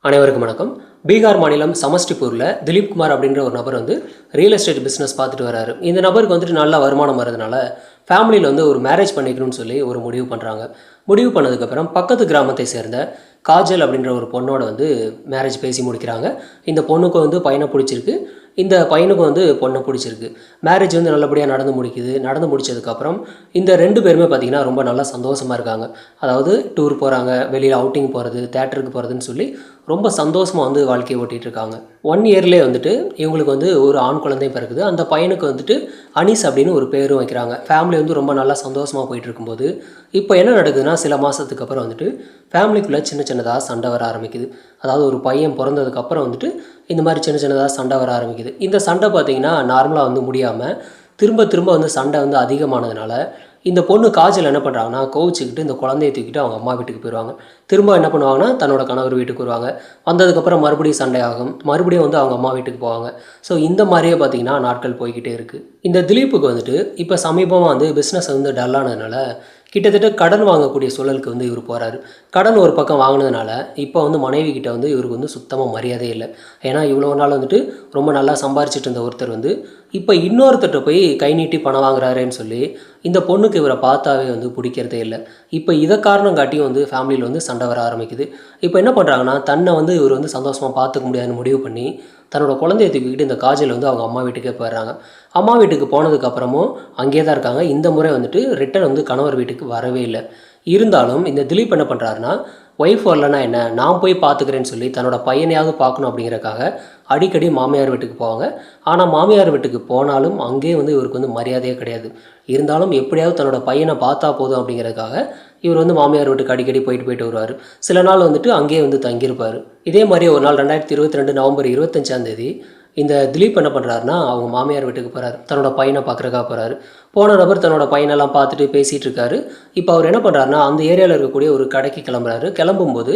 அனைவருக்கும் வணக்கம். பீகார் மாநிலம் சமஸ்டிபூரில் திலீப் குமார் அப்படின்ற ஒரு நபர் வந்து ரியல் எஸ்டேட் பிஸ்னஸ் பார்த்துட்டு வராரு. இந்த நபருக்கு வந்துட்டு நல்ல வருமானம் வரதுனால ஃபேமிலியில் வந்து ஒரு மேரேஜ் பண்ணிக்கணும்னு சொல்லி ஒரு முடிவு பண்ணுறாங்க. முடிவு பண்ணதுக்கப்புறம் பக்கத்து கிராமத்தை சேர்ந்த காஜல் அப்படின்ற ஒரு பொண்ணோட வந்து மேரேஜ் பேசி முடிக்கிறாங்க. இந்த பொண்ணுக்கு வந்து பையனை பிடிச்சிருக்கு, இந்த பையனுக்கும் வந்து பொண்ணை பிடிச்சிருக்கு. மேரேஜ் வந்து நல்லபடியாக நடந்து முடிக்குது. நடந்து முடிச்சதுக்கப்புறம் இந்த 2 பேருமே பார்த்திங்கன்னா ரொம்ப நல்லா சந்தோஷமாக இருக்காங்க. அதாவது டூர் போகிறாங்க, வெளியில் அவுட்டிங் போகிறது, தேட்டருக்கு போகிறதுன்னு சொல்லி ரொம்ப சந்தோஷமாக வந்து வாழ்க்கையை ஓட்டிகிட்டு இருக்காங்க. 1 இயர்லேயே வந்துட்டு இவங்களுக்கு வந்து ஒரு ஆண் குழந்தையும் பிறக்குது. அந்த பையனுக்கு வந்துட்டு அனீஸ் அப்படின்னு ஒரு பேரும் வைக்கிறாங்க. ஃபேமிலி வந்து ரொம்ப நல்லா சந்தோஷமாக போயிட்டு இருக்கும்போது இப்போ என்ன நடக்குதுன்னா, சில மாதத்துக்கு அப்புறம் வந்துட்டு ஃபேமிலிக்குள்ளே சின்ன சின்னதாக சண்டை வர ஆரம்பிக்குது. அதாவது ஒரு பையன் பிறந்ததுக்கப்புறம் வந்துட்டு இந்த மாதிரி சின்ன சின்னதாக சண்டை வர ஆரம்பிக்குது. இந்த சண்டை பார்த்திங்கன்னா நார்மலாக வந்து முடியாமல் திரும்ப திரும்ப வந்து சண்டை வந்து அதிகமானதுனால இந்த பொண்ணு காஜல் என்ன பண்ணுறாங்கன்னா, கோவிச்சுக்கிட்டு இந்த குழந்தைய தூக்கிட்டு அவங்க அம்மா வீட்டுக்கு போயிடுவாங்க. திரும்ப என்ன பண்ணுவாங்கன்னா, தன்னோட கணவர் வீட்டுக்கு வருவாங்க. வந்ததுக்கப்புறம் மறுபடியும் சண்டை ஆகும். மறுபடியும் வந்து அவங்க அம்மா வீட்டுக்கு போவாங்க. ஸோ இந்த மாதிரியே பார்த்திங்கன்னா நாட்கள் போய்கிட்டே இருக்குது. இந்த திலீப்புக்கு வந்துட்டு இப்போ சமீபமாக வந்து பிஸ்னஸ் வந்து டல்லானதுனால கிட்டத்தட்ட கடன் வாங்கக்கூடிய சூழலுக்கு வந்து இவர் போகிறாரு. கடன் ஒரு பக்கம் வாங்கினதுனால இப்போ வந்து மனைவி கிட்ட வந்து இவருக்கு வந்து சுத்தமாக மரியாதையே இல்லை. ஏன்னா இவ்வளோ நாள் வந்துட்டு ரொம்ப நல்லா சம்பாரிச்சிட்டு இருந்த ஒருத்தர் வந்து இப்போ இன்னொருத்தர்கிட்ட போய் கை நீட்டி பணம் வாங்குறாருன்னு சொல்லி இந்த பொண்ணுக்கு இவரை பார்த்தாவே வந்து பிடிக்கிறதே இல்லை. இப்போ இதை காரணம் காட்டியும் வந்து ஃபேமிலியில் வந்து சண்டை வர ஆரம்பிக்குது. இப்போ என்ன பண்ணுறாங்கன்னா, தன்னை வந்து இவர் வந்து சந்தோஷமாக பார்த்துக்க முடியாதுன்னு முடிவு பண்ணி தன்னோட குழந்தைய தூக்கிக்கிட்டு இந்த காஜல் வந்து அவங்க அம்மா வீட்டுக்கே போயிடுறாங்க. அம்மா வீட்டுக்கு போனதுக்கப்புறமும் அங்கேயே தான் இருக்காங்க. இந்த முறை வந்துட்டு ரிட்டன் வந்து கணவர் வீட்டுக்கு வரவே இல்லை. இருந்தாலும் இந்த திலீப் என்ன பண்ணுறாருன்னா, ஒய்ஃப் வரலன்னா என்ன, நான் போய் பார்த்துக்கிறேன்னு சொல்லி தன்னோட பையனையாவது பார்க்கணும் அப்படிங்கிறக்காக அடிக்கடி மாமியார் வீட்டுக்கு போவாங்க. ஆனால் மாமியார் வீட்டுக்கு போனாலும் அங்கேயே வந்து இவருக்கு வந்து மரியாதையே கிடையாது. இருந்தாலும் எப்படியாவது தன்னோட பையனை பார்த்தா போதும் அப்படிங்கிறதுக்காக இவர் வந்து மாமியார் வீட்டுக்கு அடிக்கடி போயிட்டு வருவார். சில நாள் வந்துட்டு அங்கேயே வந்து தங்கியிருப்பார். இதே மாதிரி ஒரு நாள் 2022 நவம்பர் 25 இந்த திலீப் என்ன பண்ணுறாருன்னா, அவங்க மாமியார் வீட்டுக்கு போகிறாரு. தன்னோட பையனை பார்க்குறக்காக போகிறாரு. போன நபர் தன்னோட பையனெல்லாம் பார்த்துட்டு பேசிகிட்டு இருக்காரு. இப்போ அவர் என்ன பண்ணுறாருன்னா, அந்த ஏரியாவில் இருக்கக்கூடிய ஒரு கடைக்கு கிளம்புறாரு. கிளம்பும்போது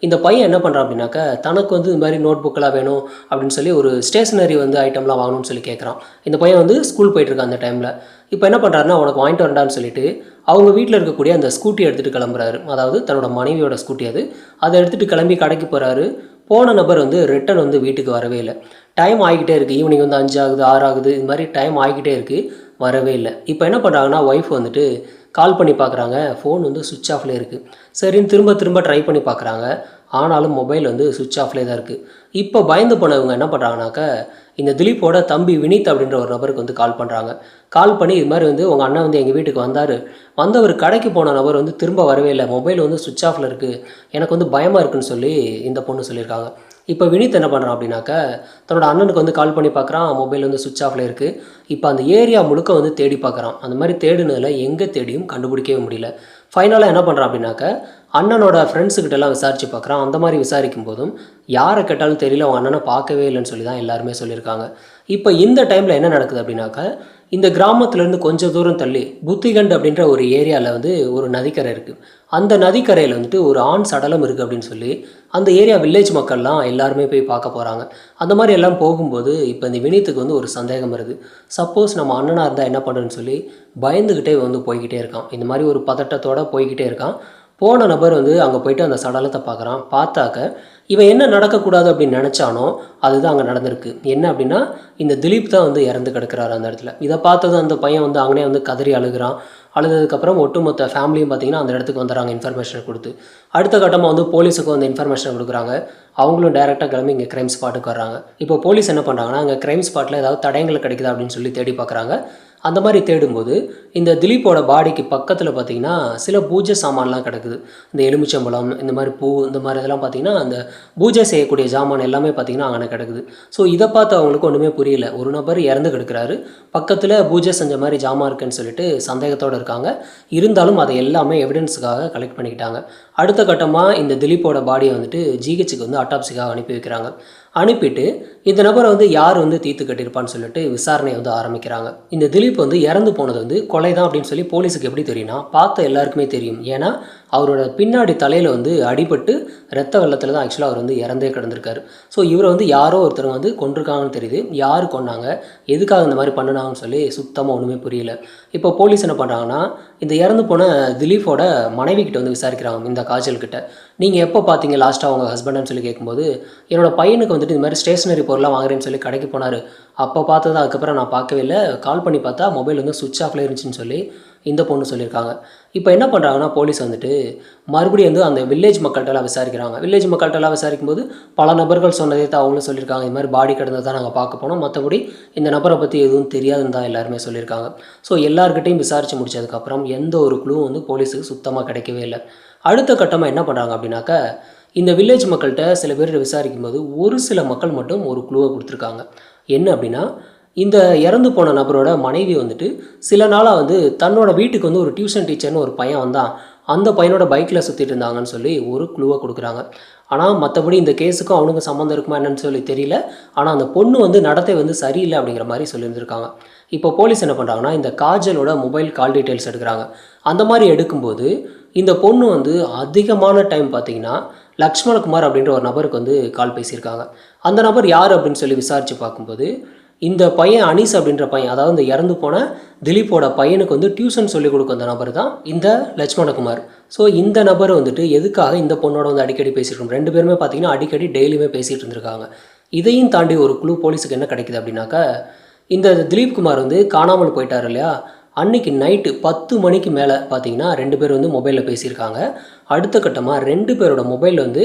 இந்த பையன் என்ன பண்ணுறான் அப்படின்னாக்கா, தனக்கு வந்து இந்த மாதிரி நோட் புக்கெலாம் வேணும் அப்படின்னு சொல்லி ஒரு ஸ்டேஷனரி வந்து ஐட்டம்லாம் வாங்கணும்னு சொல்லி கேட்குறான். இந்த பையன் வந்து ஸ்கூல் போயிட்டுருக்கான் அந்த டைமில். இப்போ என்ன பண்ணுறாருன்னா, உனக்கு வாங்கிட்டு வரண்டான்னு சொல்லிட்டு அவங்க வீட்டில் இருக்கக்கூடிய அந்த ஸ்கூட்டி எடுத்துகிட்டு கிளம்புறாரு. அதாவது தன்னோட மனைவியோட ஸ்கூட்டி அது. அதை எடுத்துகிட்டு கிளம்பி கடைக்கு போகிறாரு. போன நபர் வந்து ரிட்டன் வந்து வீட்டுக்கு வரவே இல்லை. டைம் ஆகிக்கிட்டே இருக்குது. ஈவினிங் வந்து 5 ஆகுது, 6 ஆகுது, இது மாதிரி டைம் ஆகிக்கிட்டே இருக்குது. வரவே இல்லை. இப்போ என்ன பண்ணுறாங்கன்னா, ஒய்ஃப் வந்துட்டு கால் பண்ணி பார்க்குறாங்க. ஃபோன் வந்து சுவிட்ச் ஆஃப்லேயே இருக்குது. சரின்னு திரும்ப திரும்ப ட்ரை பண்ணி பார்க்குறாங்க. ஆனாலும் மொபைல் வந்து சுவிட்ச் ஆஃப்லேயே தான் இருக்குது. இப்போ பயந்து போனவங்க என்ன பண்ணுறாங்கனாக்கா, இந்த திலீப்போட தம்பி வினீத் அப்படின்ற ஒரு நபருக்கு வந்து கால் பண்ணுறாங்க. கால் பண்ணி இது மாதிரி வந்து உங்கள் அண்ணன் வந்து எங்கள் வீட்டுக்கு வந்தார். வந்தவர் கடைக்கு போன நபர் வந்து திரும்ப வரவே இல்லை. மொபைல் வந்து சுவிட்ச் ஆஃபில் இருக்குது. எனக்கு வந்து பயமாக இருக்குன்னு சொல்லி இந்த பொண்ணு சொல்லியிருக்காங்க. இப்போ வினீத் என்ன பண்ணுறான் அப்படின்னாக்கா, தன்னோட அண்ணனுக்கு வந்து கால் பண்ணி பார்க்குறான். மொபைல் வந்து சுவிட்ச் ஆஃபில் இருக்குது. இப்போ அந்த ஏரியா முழுக்க வந்து தேடி பார்க்குறான். அந்த மாதிரி தேடினதில் எங்கே தேடியும் கண்டுபிடிக்கவே முடியல. ஃபைனலாக என்ன பண்ணுறான் அப்படின்னாக்கா, அண்ணனோட ஃப்ரெண்ட்ஸுக்கிட்டலாம் விசாரித்து பார்க்குறான். அந்த மாதிரி விசாரிக்கும் போதும் யாரை கேட்டாலும் தெரியல, அவங்க அண்ணனை பார்க்கவே இல்லைன்னு சொல்லி தான் எல்லாருமே சொல்லியிருக்காங்க. இப்போ இந்த டைமில் என்ன நடக்குது அப்படின்னாக்கா, இந்த கிராமத்துலேருந்து கொஞ்சம் தூரம் தள்ளி புத்திகண்ட் அப்படின்ற ஒரு ஏரியாவில் வந்து ஒரு நதிக்கரை இருக்குது. அந்த நதிக்கரையில் வந்துட்டு ஒரு ஆண் சடலம் இருக்குது அப்படின்னு சொல்லி அந்த ஏரியா வில்லேஜ் மக்கள்லாம் எல்லாருமே போய் பார்க்க போகிறாங்க. அந்த மாதிரி எல்லாம் போகும்போது இப்போ இந்த வினீத்துக்கு வந்து ஒரு சந்தேகம் வருது. சப்போஸ் நம்ம அண்ணனாக இருந்தால் என்ன பண்ணுறேன்னு சொல்லி பயந்துக்கிட்டே வந்து போய்கிட்டே இருக்கான். இந்த மாதிரி ஒரு பதட்டத்தோடு போய்கிட்டே இருக்கான். போன நபர் வந்து அங்கே போய்ட்டு அந்த சடலத்தை பார்க்குறான். பார்த்தாக்க இவன் என்ன நடக்கக்கூடாது அப்படின்னு நினச்சானோ அதுதான் அங்கே நடந்திருக்கு. என்ன அப்படின்னா, இந்த திலீப் தான் வந்து இறந்து கிடக்கிறாரு அந்த இடத்துல. இதை பார்த்ததும் அந்த பையன் வந்து அங்கனே வந்து கதறி அழுகிறான். அழுததுக்கப்புறம் ஒட்டுமொத்த ஃபேமிலியும் பார்த்திங்கன்னா அந்த இடத்துக்கு வந்துடுறாங்க இன்ஃபர்மேஷன் கொடுத்து. அடுத்த கட்டமாக வந்து போலீஸுக்கு வந்து இன்ஃபர்மேஷன் கொடுக்குறாங்க. அவங்களும் டேரெக்டாக கிளம்பி இங்கே க்ரைம் ஸ்பாட்டுக்கு வர்றாங்க. இப்போ போலீஸ் என்ன பண்ணுறாங்கன்னா, அங்கே க்ரைம் ஸ்பாட்டில் ஏதாவது தடயங்கள் கிடைக்குதா அப்படின்னு சொல்லி தேடி பார்க்குறாங்க. அந்த மாதிரி தேடும்போது இந்த திலீப்போட பாடிக்கு பக்கத்தில் பார்த்திங்கன்னா சில பூஜை சாமான்லாம் கிடக்குது. இந்த எலுமிச்சம்பழம், இந்த மாதிரி பூ, இந்த மாதிரி இதெல்லாம் பார்த்திங்கன்னா அந்த பூஜை செய்யக்கூடிய ஜாமான் எல்லாமே பார்த்திங்கன்னா அங்கே கிடக்குது. ஸோ இதை பார்த்து அவங்களுக்கு ஒன்றுமே புரியல. ஒரு நபர் இறந்து கிடக்கிறாரு, பக்கத்தில் பூஜை செஞ்ச மாதிரி ஜாமான் இருக்குன்னு சொல்லிட்டு சந்தேகத்தோடு இருக்காங்க. இருந்தாலும் அதை எல்லாமே எவிடன்ஸுக்காக கலெக்ட் பண்ணிக்கிட்டாங்க. அடுத்த கட்டமாக இந்த திலீப்போட பாடியை வந்துட்டு ஜிஹெச்சுக்கு வந்து அட்டாப்சிக்காக அனுப்பி வைக்கிறாங்க. அனுப்பிட்டு இந்த நபரை வந்து யார் வந்து தீர்த்து கட்டியிருப்பான்னு சொல்லிட்டு விசாரணையை வந்து ஆரம்பிக்கிறாங்க. இந்த திலீப் வந்து இறந்து போனது வந்து கொலை தான் அப்படின்னு சொல்லி போலீஸுக்கு எப்படி தெரியும்னா, பார்த்த எல்லாருக்குமே தெரியும். ஏன்னா அவரோட பின்னாடி தலையில் வந்து அடிபட்டு ரத்த வெள்ளத்தில் தான் ஆக்சுவலாக அவர் வந்து இறந்தே கிடந்திருக்காரு. ஸோ இவரை வந்து யாரோ ஒருத்தர் வந்து கொண்டிருக்காங்கன்னு தெரியுது. யார் கொன்னாங்க, எதுக்காக இந்த மாதிரி பண்ணினாங்கன்னு சொல்லி சுத்தமாக ஒன்றுமே புரியல. இப்போ போலீஸ் என்ன பண்ணுறாங்கன்னா, இந்த இறந்து போன திலீப்போட மனைவி கிட்ட வந்து விசாரிக்கிறாங்க, இந்த காஜல் கிட்ட. நீங்கள் எப்போ பார்த்தீங்க லாஸ்ட்டாக அவங்க ஹஸ்பண்ட்னு சொல்லி கேட்கும்போது, என்னோட பையனுக்கு வந்துட்டு இந்த மாதிரி ஸ்டேஷனரி பொருளாக வாங்குறேன்னு சொல்லி கடைக்கு போனார். அப்போ பார்த்தது, அதுக்கப்புறம் நான் பார்க்கவே இல்லை. கால் பண்ணி பார்த்தா மொபைல் வந்து சுவிட்ச் ஆஃப்ல இருந்துச்சுன்னு சொல்லி இந்த பொண்ணு சொல்லியிருக்காங்க. இப்போ என்ன பண்ணுறாங்கன்னா போலீஸ் வந்துட்டு மறுபடியும் வந்து அந்த வில்லேஜ் மக்கள்கிட்டலாம் விசாரிக்கிறாங்க. வில்லேஜ் மக்கள்கிட்டலாம் விசாரிக்கும்போது பல நபர்கள் சொன்னதே தான் அவங்களும் சொல்லியிருக்காங்க. இது மாதிரி பாடி கிடந்தது தான் நாங்கள் பார்க்க போனோம், மற்றபடி இந்த நபரை பற்றி எதுவும் தெரியாதுன்னு தான் எல்லாருமே சொல்லியிருக்காங்க. ஸோ எல்லாருக்கிட்டையும் விசாரித்து முடிச்சதுக்கப்புறம் எந்த ஒரு க்ளூவும் வந்து போலீஸுக்கு சுத்தமாக கிடைக்கவே இல்லை. அடுத்த கட்டமாக என்ன பண்ணுறாங்க அப்படின்னாக்கா, இந்த வில்லேஜ் மக்கள்கிட்ட சில பேர் விசாரிக்கும்போது ஒரு சில மக்கள் மட்டும் ஒரு க்ளூவை கொடுத்துருக்காங்க. என்ன அப்படின்னா, இந்த இறந்து போன நபரோட மனைவி வந்துட்டு சில நாளாக வந்து தன்னோட வீட்டுக்கு வந்து ஒரு டியூஷன் டீச்சர்னு ஒரு பையன் வந்தான், அந்த பையனோட பைக்கில் சுற்றிட்டு இருந்தாங்கன்னு சொல்லி ஒரு க்ளூவை கொடுக்குறாங்க. ஆனால் மற்றபடி இந்த கேஸுக்கும் அவனுக்கு சம்மந்தம் இருக்குமா என்னன்னு சொல்லி தெரியல. ஆனால் அந்த பொண்ணு வந்து நடத்தை வந்து சரியில்லை அப்படிங்கிற மாதிரி சொல்லியிருந்திருக்காங்க. இப்போ போலீஸ் என்ன பண்ணுறாங்கன்னா, இந்த காஜலோட மொபைல் கால் டீட்டெயில்ஸ் எடுக்கிறாங்க. அந்த மாதிரி எடுக்கும்போது இந்த பொண்ணு வந்து அதிகமான டைம் பார்த்தீங்கன்னா லக்ஷ்மணகுமார் அப்படின்ற ஒரு நபருக்கு வந்து கால் பேசியிருக்காங்க. அந்த நபர் யார் அப்படின்னு சொல்லி விசாரித்து பார்க்கும்போது, இந்த பையன் அனீஸ் அப்படின்ற பையன், அதாவது இந்த இறந்து போன திலீப்போட பையனுக்கு வந்து டியூஷன் சொல்லிக் கொடுக்கும் அந்த நபர் தான் இந்த லட்சுமணகுமார். ஸோ இந்த நபர் வந்துட்டு எதுக்காக இந்த பொண்ணோட வந்து அடிக்கடி பேசியிருக்கோம், ரெண்டு பேருமே பார்த்தீங்கன்னா அடிக்கடி டெய்லியுமே பேசிகிட்டு இருந்திருக்காங்க. இதையும் தாண்டி ஒரு க்ளூ போலீஸுக்கு என்ன கிடைக்குது அப்படின்னாக்கா, இந்த திலீப் குமார் வந்து காணாமல் போயிட்டார் இல்லையா, அன்றைக்கி நைட்டு 10 மணிக்கு மேலே பார்த்தீங்கன்னா 2 பேர் வந்து மொபைலில் பேசியிருக்காங்க. அடுத்த கட்டமாக 2 பேரோட மொபைல் வந்து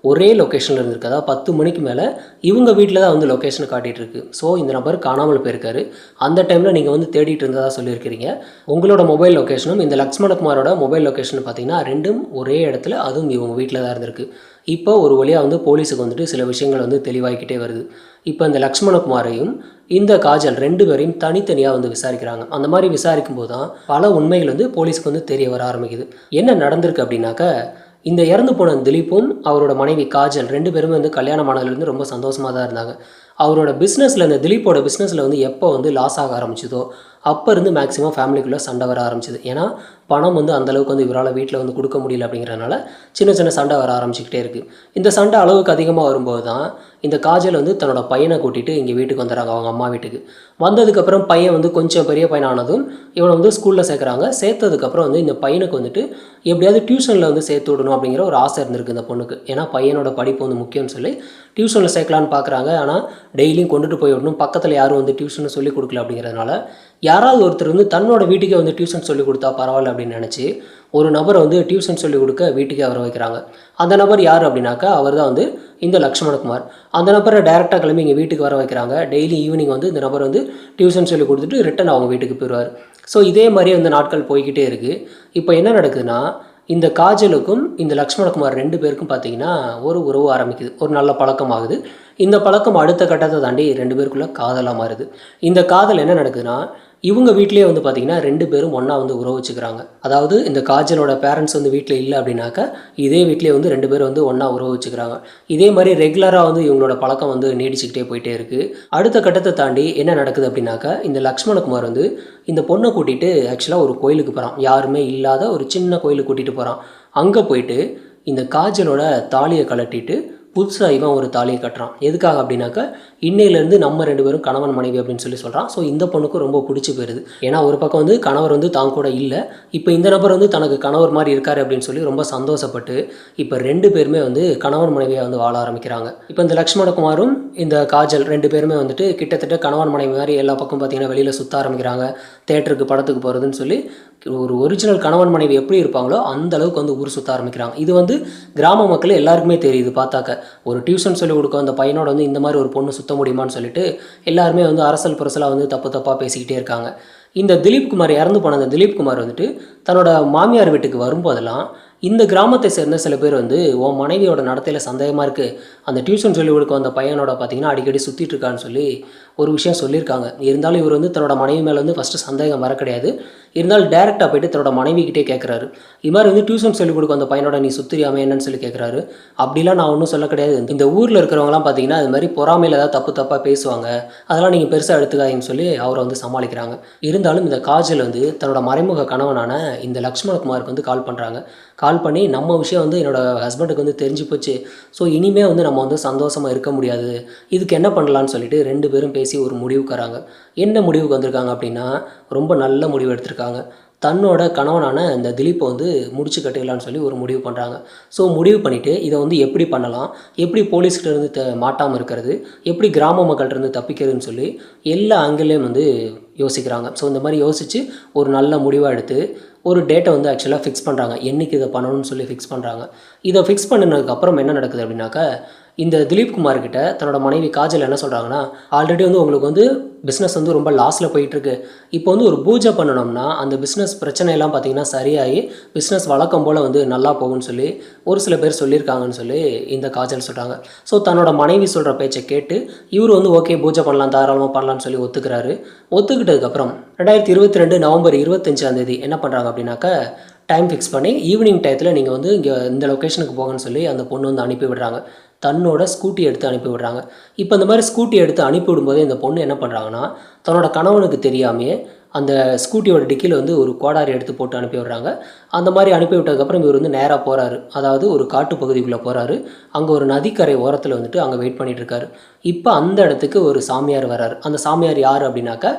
ஒரே லொக்கேஷனில் இருந்திருக்கு. அதாவது 10 மணிக்கு மேலே இவங்க வீட்டில் தான் வந்து லொக்கேஷனை காட்டிகிட்ருக்கு. ஸோ இந்த நபர் காணாமல் போயிருக்காரு. அந்த டைமில் நீங்கள் வந்து தேடிட்டு இருந்ததாக சொல்லியிருக்கிறீங்க. உங்களோட மொபைல் லொக்கேஷனும் இந்த லக்ஷ்மணகுமாரோட மொபைல் லொக்கேஷன் பார்த்தீங்கன்னா ரெண்டும் ஒரே இடத்துல, அதுவும் இவங்க வீட்டில் தான் இருந்திருக்கு. இப்போ ஒரு வழியாக வந்து போலீஸுக்கு வந்துட்டு சில விஷயங்கள் வந்து தெளிவாகிக்கிட்டே வருது. இப்போ இந்த லக்ஷ்மணகுமாரையும் இந்த காஜல் 2 பேரையும் தனித்தனியாக வந்து விசாரிக்கிறாங்க. அந்த மாதிரி விசாரிக்கும் போது தான் பல உண்மைகள் வந்து போலீஸுக்கு வந்து தெரிய வர ஆரம்பிக்குது. என்ன நடந்திருக்கு அப்படின்னாக்கா, இந்த இறந்து போன திலீப்பும் அவரோட மனைவி காஜல் 2 பேருமே வந்து கல்யாணம் ஆனதுலேருந்து ரொம்ப சந்தோஷமாக தான் இருந்தாங்க. அவரோட பிஸ்னஸில், இந்த திலீப்போட பிஸ்னஸில் வந்து எப்போ வந்து லாஸ் ஆக ஆரம்பிச்சதோ அப்போ இருந்து மேக்ஸிமம் ஃபேமிலிக்குள்ளே சண்டை வர ஆரம்பிச்சிது. ஏன்னா பணம் வந்து அந்தளவுக்கு வந்து இவரால் வீட்டில் வந்து கொடுக்க முடியல அப்படிங்கிறனால சின்ன சின்ன சண்டை வர ஆரம்பிச்சிக்கிட்டே இருக்குது. இந்த சண்டை அளவுக்கு அதிகமாக வரும்போது தான் இந்த காஜல் வந்து தன்னோட பையனை கூட்டிகிட்டு இங்கே வீட்டுக்கு வந்துடுறாங்க, அவங்க அம்மா வீட்டுக்கு. வந்ததுக்கப்புறம் பையன் வந்து கொஞ்சம் பெரிய பையனானதும் இவனை வந்து ஸ்கூலில் சேர்க்குறாங்க. சேர்த்ததுக்கப்புறம் வந்து இந்த பையனுக்கு வந்துட்டு எப்படியாவது டியூஷனில் வந்து சேர்த்து விடணும் அப்படிங்கிற ஒரு ஆசை இருந்திருக்கு இந்த பொண்ணுக்கு. ஏன்னா பையனோட படிப்பு வந்து முக்கியம்னு சொல்லி டியூஷனில் சேர்க்கலான்னு பார்க்குறாங்க. ஆனால் டெய்லியும் கொண்டுட்டு போய் விடணும், பக்கத்தில் யாரும் வந்து டியூஷன் சொல்லிக் கொடுக்கல அப்படிங்கிறதுனால யாராவது ஒருத்தர் வந்து தன்னோட வீட்டுக்கே வந்து டியூஷன் சொல்லிக் கொடுத்தா பரவாயில்ல அப்படின்னு நினச்சி ஒரு நபரை வந்து டியூஷன் சொல்லிக் கொடுக்க வீட்டுக்கே வர வைக்கிறாங்க. அந்த நபர் யார் அப்படின்னாக்கா, அவர் தான் வந்து இந்த லக்ஷ்மணகுமார். அந்த நபரை டைரெக்டாக கிளம்பி இங்கே வீட்டுக்கு வர வைக்கிறாங்க. டெய்லி ஈவினிங் வந்து இந்த நபர் வந்து டியூஷன் சொல்லி கொடுத்துட்டு ரிட்டன் அவங்க வீட்டுக்கு போயிடுவார். ஸோ இதே மாதிரியே வந்து நாட்கள் போய்கிட்டே இருக்குது. இப்போ என்ன நடக்குதுன்னா, இந்த காஜலுக்கும் இந்த லக்ஷ்மணகுமார் 2 பேருக்கும் பார்த்தீங்கன்னா ஒரு உறவு ஆரம்பிக்குது, ஒரு நல்ல பழக்கமாகுது. இந்த பழக்கம் அடுத்த கட்டத்தை தாண்டி 2 பேருக்குள்ளே காதலாக மாறுது. இந்த காதல் என்ன நடக்குதுன்னா, இவங்க வீட்லேயே வந்து பார்த்திங்கன்னா 2 பேரும் ஒன்றா வந்து உறவு வச்சுக்கிறாங்க. அதாவது இந்த காஜலோட பேரண்ட்ஸ் வந்து வீட்டில் இல்லை அப்படின்னாக்கா, இதே வீட்லேயே வந்து 2 பேரும் வந்து ஒன்றா உறவு வச்சுக்கிறாங்க. இதே மாதிரி ரெகுலராக வந்து இவங்களோட பழக்கம் வந்து நீடிச்சுக்கிட்டே போயிட்டே இருக்குது. அடுத்த கட்டத்தை தாண்டி என்ன நடக்குது அப்படின்னாக்கா, இந்த லக்ஷ்மணகுமார் வந்து இந்த பொண்ணை கூட்டிகிட்டு ஆக்சுவலாக ஒரு கோயிலுக்கு போகிறான். யாருமே இல்லாத ஒரு சின்ன கோயிலுக்கு கூட்டிகிட்டு போகிறான். அங்கே போயிட்டு இந்த காஜலோட தாலியை கழட்டிட்டு புதுசாக இவன் ஒரு தாலியை கட்டுறான். எதுக்காக அப்படின்னாக்கா, இன்னையிலேருந்து நம்ம 2 பேரும் கணவன் மனைவி அப்படின்னு சொல்லி சொல்கிறான். ஸோ இந்த பொண்ணுக்கும் ரொம்ப பிடிச்சி போயிடுது. ஏன்னா ஒரு பக்கம் வந்து கணவர் வந்து தான் கூட இல்லை, இப்போ இந்த நபர் வந்து தனக்கு கணவர் மாதிரி இருக்காரு அப்படின்னு சொல்லி ரொம்ப சந்தோஷப்பட்டு இப்போ 2 பேருமே வந்து கணவன் மனைவியாக வந்து வாழ ஆரம்பிக்கிறாங்க. இப்போ இந்த லக்ஷ்மணகுமாரும் இந்த காஜல் 2 பேருமே வந்துட்டு கிட்டத்தட்ட கணவன் மனைவி மாதிரி எல்லா பக்கம் பார்த்தீங்கன்னா வெளியில் சுற்ற ஆரம்பிக்கிறாங்க. தேட்டருக்கு படத்துக்கு போகிறதுன்னு சொல்லி ஒரு ஒரிஜினல் கணவன் மனைவி எப்படி இருப்பாங்களோ அந்த அளவுக்கு வந்து ஊர் சுற்ற ஆரம்பிக்கிறாங்க. இது வந்து கிராம மக்கள் எல்லாருக்குமே தெரியுது. பார்த்தாக்க ஒரு டியூஷன் சொல்லிக் கொடுக்க அந்த பையனோட வந்து இந்த மாதிரி ஒரு பொண்ணு சுற்ற முடியுமான்னு சொல்லிட்டு எல்லாருமே வந்து அரசல் புரசலாக வந்து தப்பு தப்பாக பேசிக்கிட்டே இருக்காங்க. இந்த திலீப் குமார் இறந்து போன அந்த திலீப் குமார் வந்துட்டு தன்னோட மாமியார் வீட்டுக்கு வரும்போதெல்லாம் இந்த கிராமத்தை சேர்ந்த சில பேர் வந்து உன் மனைவியோட நடத்தையில் சந்தேகமாக இருக்குது, அந்த டியூஷன் சொல்லிக் கொடுக்க அந்த பையனோட பார்த்தீங்கன்னா அடிக்கடி சுற்றிட்டு இருக்கான்னு சொல்லி ஒரு விஷயம் சொல்லியிருக்காங்க. இருந்தாலும் இவர் வந்து தன்னோட மனைவி மேலே வந்து ஃபஸ்ட்டு சந்தேகம் வர கிடையாது. இருந்தாலும் டேரெக்டாக போய்ட்டு தன்னோட மனைவிக்கிட்டே கேட்குறாரு. இது மாதிரி வந்து டியூஷன் சொல்லிக் கொடுக்க அந்த பையனோட நீ சுற்றியாமல் என்னன்னு சொல்லி கேட்குறாரு. அப்படிலாம் நான் ஒன்றும் சொல்ல கிடையாது, இந்த ஊரில் இருக்கிறவங்களாம் பார்த்தீங்கன்னா அது மாதிரி பொறாமையில் ஏதாவது தப்பு தப்பாக பேசுவாங்க, அதெல்லாம் நீங்கள் பெருசாக எடுத்துக்காதீங்கன்னு சொல்லி அவரை வந்து சமாளிக்கிறாங்க. இருந்தாலும் இந்த காஜல் வந்து தன்னோட மறைமுக கணவனான இந்த லக்ஷ்மணகுமாருக்கு வந்து கால் பண்ணுறாங்க. கால் பண்ணி நம்ம விஷயம் வந்து என்னோடய ஹஸ்பண்டுக்கு வந்து தெரிஞ்சு போச்சு, ஸோ இனிமேல் வந்து நம்ம வந்து சந்தோஷமாக இருக்க முடியாது, இதுக்கு என்ன பண்ணலான்னு சொல்லிட்டு 2 பேரும் பேசி ஒரு முடிவுக்கு வராங்க. என்ன முடிவுக்கு வந்திருக்காங்க அப்படின்னா, ரொம்ப நல்ல முடிவு எடுத்திருக்காங்க. தன்னோட கணவனான இந்த திலீப்பை வந்து முடிச்சு கட்டிக்கலான்னு சொல்லி ஒரு முடிவு பண்ணுறாங்க. ஸோ முடிவு பண்ணிவிட்டு இதை வந்து எப்படி பண்ணலாம், எப்படி போலீஸ்கிட்ட இருந்து மாட்டாமல் இருக்கிறது, எப்படி கிராம மக்கள்கிட்ட இருந்து தப்பிக்கிறதுன்னு சொல்லி எல்லா ஆங்கிள்லேயும் வந்து யோசிக்கிறாங்க. ஸோ இந்த மாதிரி யோசித்து ஒரு நல்ல முடிவாக எடுத்து ஒரு டேட்டை வந்து ஆக்சுவலாக ஃபிக்ஸ் பண்ணுறாங்க. என்றைக்கு இதை பண்ணணும்னு சொல்லி ஃபிக்ஸ் பண்ணுறாங்க. இதை ஃபிக்ஸ் பண்ணினதுக்கப்புறம் என்ன நடக்குது அப்படின்னாக்கா, இந்த திலீப் குமார் கிட்ட தன்னோட மனைவி காஜல் என்ன சொல்கிறாங்கன்னா, ஆல்ரெடி வந்து உங்களுக்கு வந்து பிஸ்னஸ் வந்து ரொம்ப லாஸில் போயிட்டுருக்கு, இப்போ வந்து ஒரு பூஜை பண்ணணும்னா அந்த பிஸ்னஸ் பிரச்சனையெல்லாம் பார்த்திங்கன்னா சரியாகி பிஸ்னஸ் வழக்கம் போல் வந்து நல்லா போகும்னு சொல்லி ஒரு சில பேர் சொல்லியிருக்காங்கன்னு சொல்லி இந்த காஜல் சொல்கிறாங்க. ஸோ தன்னோட மனைவி சொல்கிற பேச்சை கேட்டு இவர் வந்து ஓகே பூஜை பண்ணலாம், தாராளமாக பண்ணலான்னு சொல்லி ஒத்துக்கிறாரு. ஒத்துக்கிட்டதுக்கப்புறம் 2022 நவம்பர் 25 என்ன பண்ணுறாங்க அப்படின்னாக்கா, டைம் ஃபிக்ஸ் பண்ணி ஈவினிங் டயத்தில் நீங்கள் வந்து இங்கே இந்த லொக்கேஷனுக்கு போங்கன்னு சொல்லி அந்த பொண்ணு வந்து அனுப்பி விடுறாங்க. தன்னோட ஸ்கூட்டி எடுத்து அனுப்பி விடுறாங்க. இப்போ இந்த மாதிரி ஸ்கூட்டி எடுத்து அனுப்பி விடும்போதே இந்த பொண்ணு என்ன பண்ணுறாங்கன்னா, தன்னோட கணவனுக்கு தெரியாமையே அந்த ஸ்கூட்டியோட டிக்கியில் வந்து ஒரு கோடாரி எடுத்து போட்டு அனுப்பி விடுறாங்க. அந்த மாதிரி அனுப்பி விட்டதுக்கப்புறம் இவர் வந்து நேராக போகிறாரு. அதாவது ஒரு காட்டு பகுதிக்குள்ளே போகிறாரு. அங்கே ஒரு நதிக்கரை ஓரத்தில் வந்துட்டு அங்கே வெயிட் பண்ணிகிட்ருக்காரு. இப்போ அந்த இடத்துக்கு ஒரு சாமியார் வர்றாரு. அந்த சாமியார் யார் அப்படின்னாக்கா,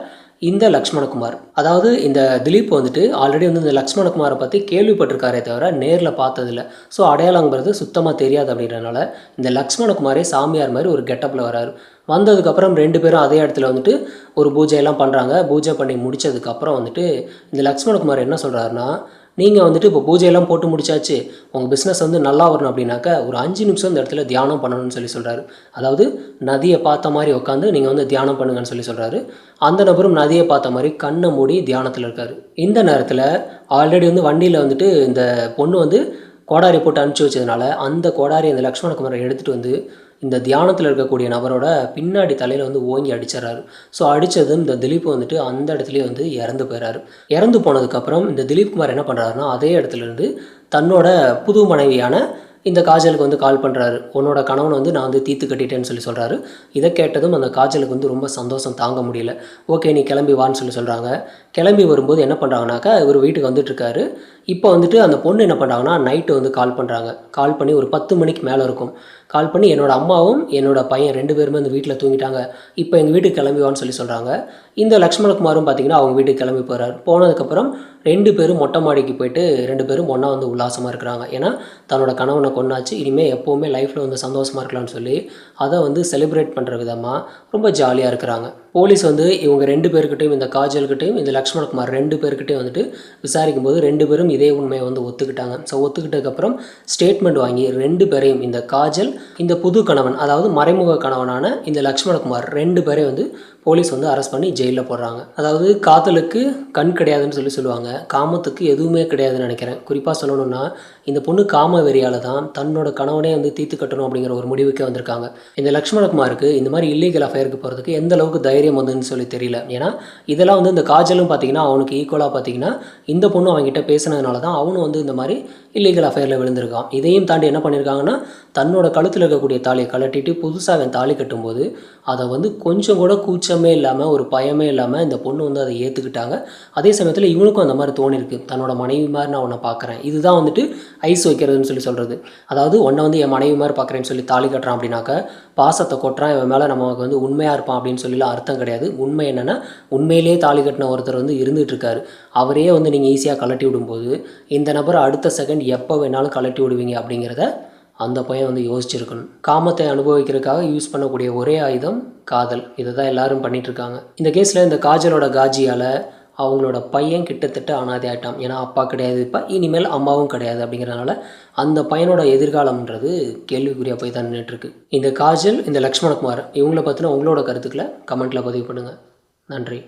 இந்த லக்ஷ்மணகுமார். அதாவது இந்த திலீப் வந்துட்டு ஆல்ரெடி வந்து இந்த லக்ஷ்மணகுமாரை பற்றி கேள்விப்பட்டிருக்காரே தவிர நேரில் பார்த்ததில்ல. ஸோ அடையாளங்கிறது சுத்தமாக தெரியாது அப்படின்றனால இந்த லக்ஷ்மணகுமாரே சாமியார் மாதிரி ஒரு கெட்டப்பில் வராரு. வந்ததுக்கப்புறம் 2 பேரும் அதே இடத்துல வந்துட்டு ஒரு பூஜையெல்லாம் பண்ணுறாங்க. பூஜை பண்ணி முடித்ததுக்கப்புறம் வந்துட்டு இந்த லக்ஷ்மணகுமார் என்ன சொல்கிறாருன்னா, நீங்கள் வந்துட்டு இப்போ பூஜையெல்லாம் போட்டு முடிச்சாச்சு, உங்கள் பிஸ்னஸ் வந்து நல்லா வரணும் அப்படின்னாக்கா ஒரு 5 நிமிஷம் இந்த இடத்துல தியானம் பண்ணணும்னு சொல்லி சொல்கிறாரு. அதாவது நதியை பார்த்த மாதிரி உட்காந்து நீங்கள் வந்து தியானம் பண்ணுங்கன்னு சொல்லி சொல்கிறாரு. அந்த நபரும் நதியை பார்த்த மாதிரி கண்ணை மூடி தியானத்தில் இருக்கார். இந்த நேரத்தில் ஆல்ரெடி வந்து வண்டியில் வந்துட்டு இந்த பொண்ணு வந்து கோடாரி போட்டு அனுப்பிச்சி வச்சதுனால அந்த கோடாரி அந்த லக்ஷ்மணகுமாரை எடுத்துகிட்டு வந்து இந்த தியானத்தில் இருக்கக்கூடிய நபரோட பின்னாடி தலையில் வந்து ஓங்கி அடிச்சிடறாரு. ஸோ அடித்ததும் இந்த திலீப் வந்துட்டு அந்த இடத்துலேயே வந்து இறந்து போயிறாரு. இறந்து போனதுக்கப்புறம் இந்த திலீப் குமார் என்ன பண்ணுறாருன்னா, அதே இடத்துலேருந்து தன்னோட புது மனைவியான இந்த காஜலுக்கு வந்து கால் பண்ணுறாரு. உன்னோட கணவனை வந்து நான் வந்து தீர்த்து கட்டிட்டேன்னு சொல்லி சொல்கிறாரு. இதை கேட்டதும் அந்த காஜலுக்கு வந்து ரொம்ப சந்தோஷம் தாங்க முடியல. ஓகே நீ கிளம்பி வான்னு சொல்லி சொல்கிறாங்க. கிளம்பி வரும்போது என்ன பண்ணுறாங்கனாக்கா, இவர் வீட்டுக்கு வந்துட்டுருக்காரு. இப்போ வந்துட்டு அந்த பொண்ணு என்ன பண்ணுறாங்கன்னா, நைட்டு வந்து கால் பண்ணுறாங்க. கால் பண்ணி ஒரு 10 மணிக்கு மேலே இருக்கும். கால் பண்ணி என்னோடய அம்மாவும் என்னோட பையன் 2 பேருமே அந்த வீட்டில் தூங்கிட்டாங்க, இப்போ எங்கள் வீட்டுக்கு கிளம்பி வான்னு சொல்லி சொல்கிறாங்க. இந்த லக்ஷ்மணகுமாரும் பார்த்திங்கன்னா அவங்க வீட்டுக்கு கிளம்பி போகிறார். போனதுக்கப்புறம் 2 பேரும் மொட்டை மாடிக்கு போயிட்டு 2 பேரும் ஒன்றா வந்து உல்லாசமாக இருக்கிறாங்க. ஏன்னா தன்னோட கணவனை கொன்னாச்சு, இனிமேல் எப்போவுமே லைஃப்பில் வந்து சந்தோஷமாக இருக்கலாம்னு சொல்லி அதை வந்து செலிப்ரேட் பண்ணுற விதமாக ரொம்ப ஜாலியாக இருக்கிறாங்க. போலீஸ் வந்து இவங்க 2 பேர்கிட்டையும், இந்த காஜல்கிட்டையும் இந்த லக்ஷ்மணகுமார் 2 பேர்கிட்டையும் வந்துட்டு விசாரிக்கும் போது 2 பேரும் இதே உண்மையை வந்து ஒத்துக்கிட்டாங்க. ஸோ ஒத்துக்கிட்டதுக்கப்புறம் ஸ்டேட்மெண்ட் வாங்கி 2 பேரையும், இந்த காஜல், இந்த புது கணவன் அதாவது மறைமுக கணவனான இந்த லக்ஷ்மணகுமார் 2 பேரையும் வந்து போலீஸ் வந்து அரெஸ்ட் பண்ணி ஜெயிலில் போடுறாங்க. அதாவது காதலுக்கு கண் கிடையாதுன்னு சொல்லி சொல்லுவாங்க, காமத்துக்கு எதுவுமே கிடையாதுன்னு நினைக்கிறேன். குறிப்பாக சொல்லணும்னா இந்த பொண்ணு காம வெறியால் தான் தன்னோட கணவனே வந்து தீர்த்து கட்டணும் அப்படிங்கிற ஒரு முடிவுக்கே வந்திருக்காங்க. இந்த லக்ஷ்மணகுமாருக்கு இந்த மாதிரி இல்லீகல் அஃபேருக்கு போகிறதுக்கு எந்த அளவுக்கு தைரியம் வந்துன்னு சொல்லி தெரியல. ஏன்னா இதெல்லாம் வந்து இந்த காஜலும் பார்த்திங்கன்னா அவனுக்கு ஈக்குவலாக பார்த்திங்கன்னா இந்த பொண்ணு அவங்ககிட்ட பேசினதுனால தான் அவனும் வந்து இந்த மாதிரி இல்லீகல் அஃபேரில் விழுந்திருக்கான். இதையும் தாண்டி என்ன பண்ணியிருக்காங்கன்னா, தன்னோட கழுத்தில் இருக்கக்கூடிய தாலியை கழட்டிட்டு புதுசாக அவன் தாலி கட்டும்போது அதை வந்து கொஞ்சம் கூட கூச்சமே இல்லாமல், ஒரு பயமே இல்லாமல் இந்த பொண்ணு வந்து அதை ஏற்றுக்கிட்டாங்க. அதே சமயத்தில் இவனுக்கும் அந்த மாதிரி தோணிருக்கு, தன்னோட மனைவி மாதிரி நான் உன்னை பார்க்குறேன், இதுதான் வந்துட்டு ஐஸ் வைக்கிறதுன்னு சொல்லி சொல்கிறது. அதாவது உன்னை வந்து என் மனைவி மாதிரி பார்க்குறேன்னு சொல்லி தாலி கட்டுறான் அப்படின்னாக்க பாசத்தை கொட்டுறான், இவன் மேலே நமக்கு வந்து உண்மையாக இருப்பான் அப்படின்னு சொல்லிலாம் அர்த்தம் கிடையாது. உண்மை என்னென்னா, உண்மையிலேயே தாலி கட்டின ஒருத்தர் வந்து இருந்துகிட்டு இருக்காரு. அவரையே வந்து நீங்கள் ஈஸியாக கலட்டி விடும்போது இந்த நபரை அடுத்த செகண்ட் எப்போ வேணாலும் கலட்டி விடுவீங்க அப்படிங்கிறத அந்த பையன் வந்து யோசிச்சிருக்கணும். காமத்தை அனுபவிக்கிறதுக்காக யூஸ் பண்ணக்கூடிய ஒரே ஆயுதம் காதல். இதை தான் எல்லாரும் பண்ணிகிட்ருக்காங்க. இந்த கேஸில் இந்த காஜலோட காஜியால் அவங்களோட பையன் கிட்டத்தட்ட அனாதை ஆகிட்டான். ஏன்னா அப்பா கிடையாது, இப்போ இனிமேல் அம்மாவும் கிடையாது. அப்படிங்கிறதுனால அந்த பையனோட எதிர்காலம்ன்றது கேள்விக்குறியாக போய் தான் நின்றுட்டுருக்கு. இந்த காஜல், இந்த லக்ஷ்மணகுமார் இவங்கள பற்றின உங்களோட கருத்துக்களை கமெண்ட்டில் பதிவு பண்ணுங்கள். நன்றி.